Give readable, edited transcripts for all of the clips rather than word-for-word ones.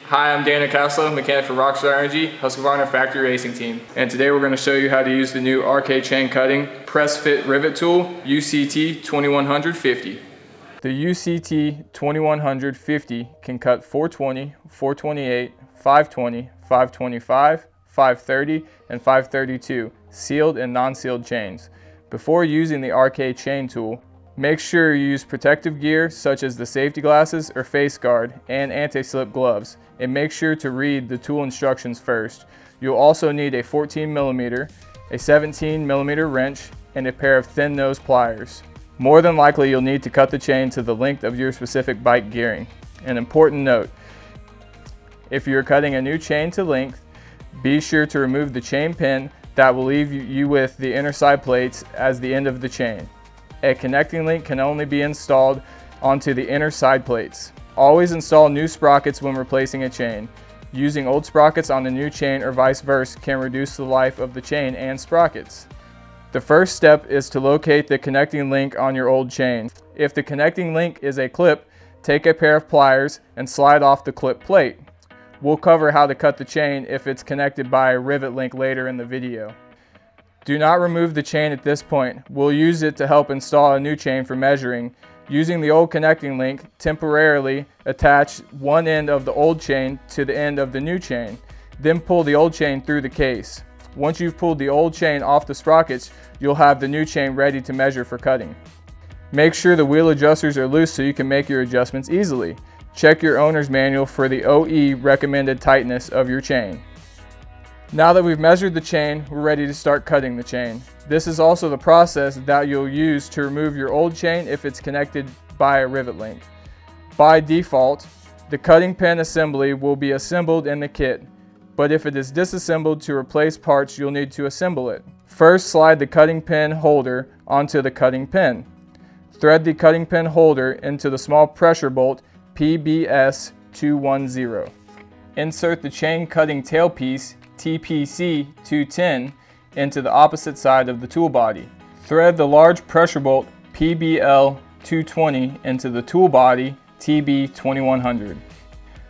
Hi, I'm Daniel Caslow, mechanic for Rockstar Energy, Husqvarna factory racing team. And today we're going to show you how to use the new RK Chain Cutting Press Fit Rivet Tool UCT2100 The UCT2100 can cut 420, 428, 520, 525, 530, and 532 sealed and non-sealed chains. Before using the RK Chain Tool, make sure you use protective gear such as the safety glasses or face guard and anti-slip gloves, and make sure to read the tool instructions first. You'll also need a 14mm, a 17mm wrench, and a pair of thin nose pliers. More than likely you'll need to cut the chain to the length of your specific bike gearing. An important note: if you're cutting a new chain to length, be sure to remove the chain pin that will leave you with the inner side plates as the end of the chain. A connecting link can only be installed onto the inner side plates. Always install new sprockets when replacing a chain. Using old sprockets on the new chain or vice versa can reduce the life of the chain and sprockets. The first step is to locate the connecting link on your old chain. If the connecting link is a clip, take a pair of pliers and slide off the clip plate. We'll cover how to cut the chain if it's connected by a rivet link later in the video. Do not remove the chain at this point. We'll use it to help install a new chain for measuring. Using the old connecting link, temporarily attach one end of the old chain to the end of the new chain. Then pull the old chain through the case. Once you've pulled the old chain off the sprockets, you'll have the new chain ready to measure for cutting. Make sure the wheel adjusters are loose so you can make your adjustments easily. Check your owner's manual for the OE recommended tightness of your chain. Now that we've measured the chain, we're ready to start cutting the chain. This is also the process that you'll use to remove your old chain if it's connected by a rivet link. By default, the cutting pin assembly will be assembled in the kit, but if it is disassembled to replace parts, you'll need to assemble it. First, slide the cutting pin holder onto the cutting pin. Thread the cutting pin holder into the small pressure bolt PBS210. Insert the chain cutting tailpiece TPC 210 into the opposite side of the tool body. Thread the large pressure bolt PBL 220 into the tool body TB 2100.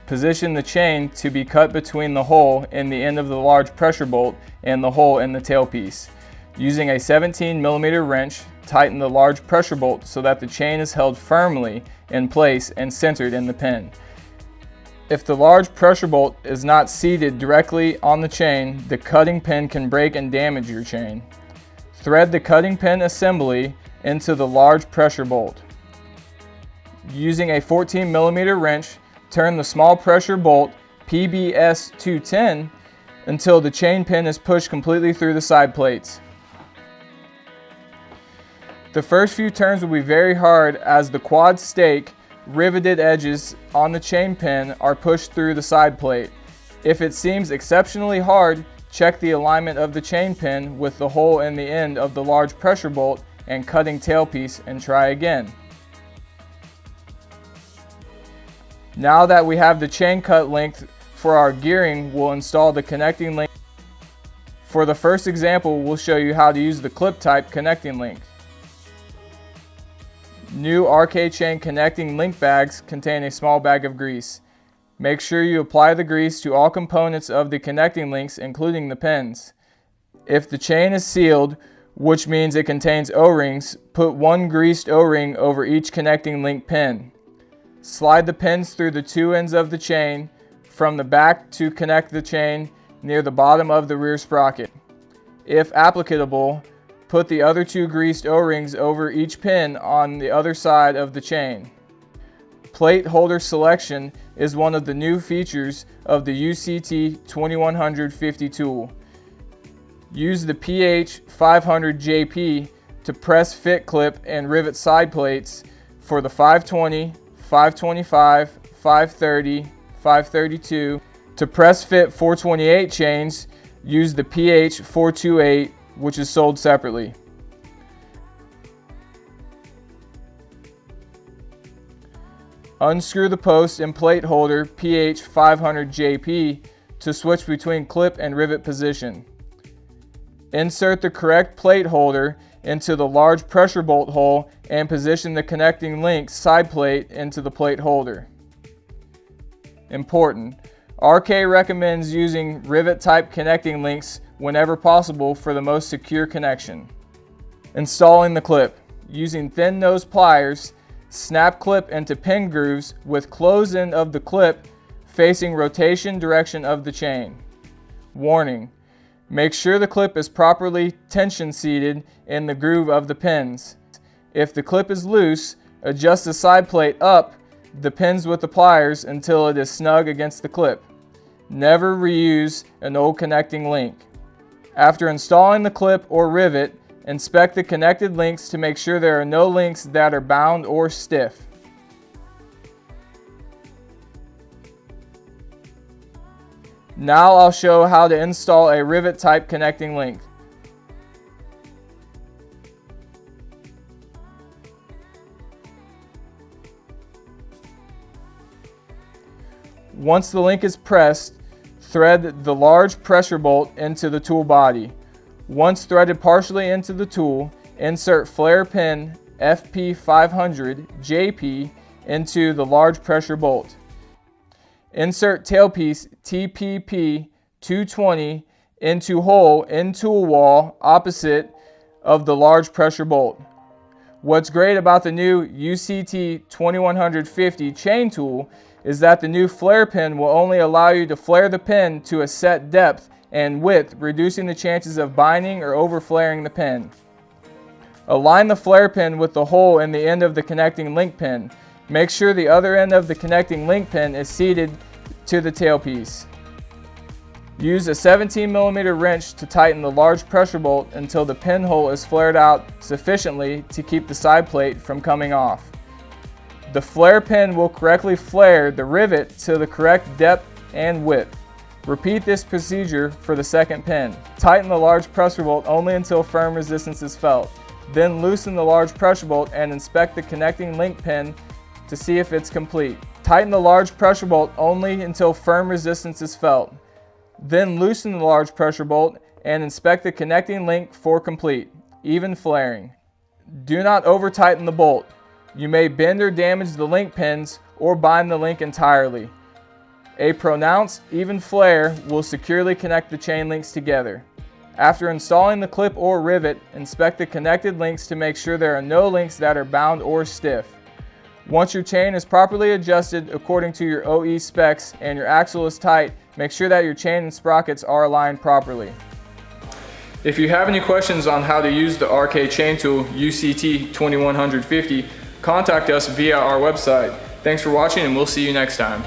Position the chain to be cut between the hole in the end of the large pressure bolt and the hole in the tailpiece. Using a 17mm wrench, tighten the large pressure bolt so that the chain is held firmly in place and centered in the pin. If the large pressure bolt is not seated directly on the chain, the cutting pin can break and damage your chain. Thread the cutting pin assembly into the large pressure bolt. Using a 14mm wrench, turn the small pressure bolt PBS210 until the chain pin is pushed completely through the side plates. The first few turns will be very hard as the quad stake riveted edges on the chain pin are pushed through the side plate. If it seems exceptionally hard, check the alignment of the chain pin with the hole in the end of the large pressure bolt and cutting tailpiece and try again. Now that we have the chain cut length for our gearing, we'll install the connecting link. For the first example, we'll show you how to use the clip type connecting link. New RK Chain connecting link bags contain a small bag of grease. Make sure you apply the grease to all components of the connecting links, including the pins. If the chain is sealed, which means it contains O-rings, put one greased O-ring over each connecting link pin. Slide the pins through the two ends of the chain from the back to connect the chain near the bottom of the rear sprocket. If applicable, put the other two greased O-rings over each pin on the other side of the chain. Plate holder selection is one of the new features of the UCT2100 tool. Use the PH500JP to press fit clip and rivet side plates for the 520, 525, 530, 532. To press fit 428 chains, use the PH428, which is sold separately. Unscrew the post and plate holder PH500JP to switch between clip and rivet position. Insert the correct plate holder into the large pressure bolt hole and position the connecting link side plate into the plate holder. Important: RK recommends using rivet type connecting links whenever possible for the most secure connection. Installing the clip. Using thin nose pliers, snap clip into pin grooves with close end of the clip facing rotation direction of the chain. Warning: make sure the clip is properly tension seated in the groove of the pins. If the clip is loose, adjust the side plate up the pins with the pliers until it is snug against the clip. Never reuse an old connecting link. After installing the clip or rivet, inspect the connected links to make sure there are no links that are bound or stiff. Now I'll show how to install a rivet type connecting link. Once the link is pressed, thread the large pressure bolt into the tool body. Once threaded partially into the tool, insert flare pin FP500 JP into the large pressure bolt. Insert tailpiece TPP220 into hole in tool wall opposite of the large pressure bolt. What's great about the new UCT2100 chain tool is that the new flare pin will only allow you to flare the pin to a set depth and width, reducing the chances of binding or over flaring the pin. Align the flare pin with the hole in the end of the connecting link pin. Make sure the other end of the connecting link pin is seated to the tailpiece. Use a 17mm wrench to tighten the large pressure bolt until the pinhole is flared out sufficiently to keep the side plate from coming off. The flare pin will correctly flare the rivet to the correct depth and width. Repeat this procedure for the second pin. Tighten the large pressure bolt only until firm resistance is felt. Then loosen the large pressure bolt and inspect the connecting link pin to see if it's complete. Tighten the large pressure bolt only until firm resistance is felt. Then loosen the large pressure bolt and inspect the connecting link for complete, even flaring. Do not over tighten the bolt. You may bend or damage the link pins or bind the link entirely. A pronounced, even flare will securely connect the chain links together. After installing the clip or rivet, inspect the connected links to make sure there are no links that are bound or stiff. Once your chain is properly adjusted according to your OE specs and your axle is tight, make sure that your chain and sprockets are aligned properly. If you have any questions on how to use the RK Chain Tool UCT2100, contact us via our website. Thanks for watching and we'll see you next time.